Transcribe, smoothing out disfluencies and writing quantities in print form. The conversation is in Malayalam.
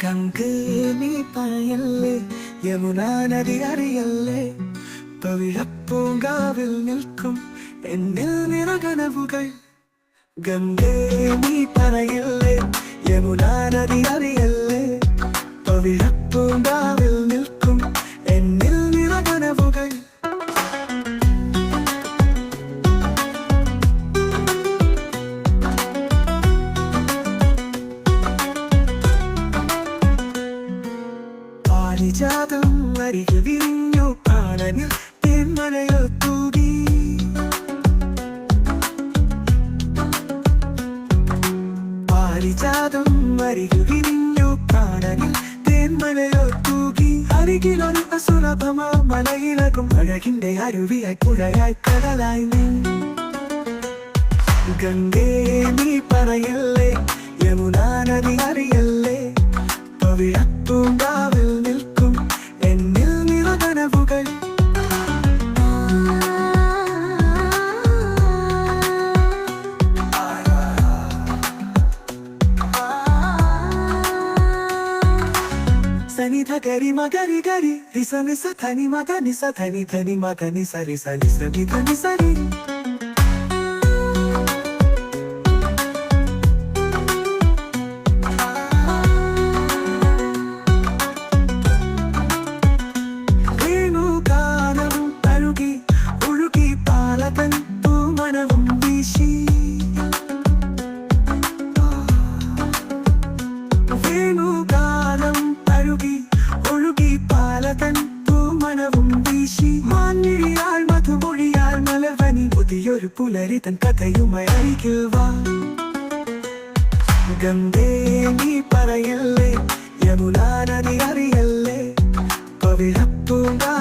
ഗംഗേ നീ പറയല്ലേ, യമുനാ നദി അറിയല്ലേ, പവിഴപ്പൂങ്കാവിൽ നിൽക്കും എന്നിൽ നിറകനവുകൾ. ഗംഗേ നീ പറയല്ലേ, യമുനാ നദി അറിയല്ലേ, പവിഴപ്പൂങ്കാവിൽ നിൽക്കും എന്നിൽ നിറകനവുകൾ. പാരിജാതം അരികിൽ വിരിഞ്ഞു, പ്രാണനിൽ തേന്മഴയോ തൂകി. പാരിജാതം അരികിൽ വിരിഞ്ഞു, പ്രാണനിൽ തേന്മഴയോ തൂകി. അരികിലൊരു അസുലഭമാ മലയിളകും അഴകിന്റെ അരുവിയായി പുഴയായി കടലായി നീ. ഗംഗേ നീ പറയല്ലേ, യമുനാ നദി അറിയല്ലേ, പവിഴപ്പൂങ്കാവിൽ നിൽക്കും എന്നിൽ നിറകനവുകൾ. സനിധ ഗരി മഗരി ഗരി റിസ നിസ ധനി മഗ നിസ ധനി ധനി മഗ നിസ റിസ നിസ നിധ നിസ രി. പുതിയൊരു പുലരി തൻ കഥയുമായി അരികിൽ വാ. ഗംഗേ നീ പറയല്ലേ, യമുനാ നദി അറിയല്ലേ, പവിഴപ്പൂങ്കാ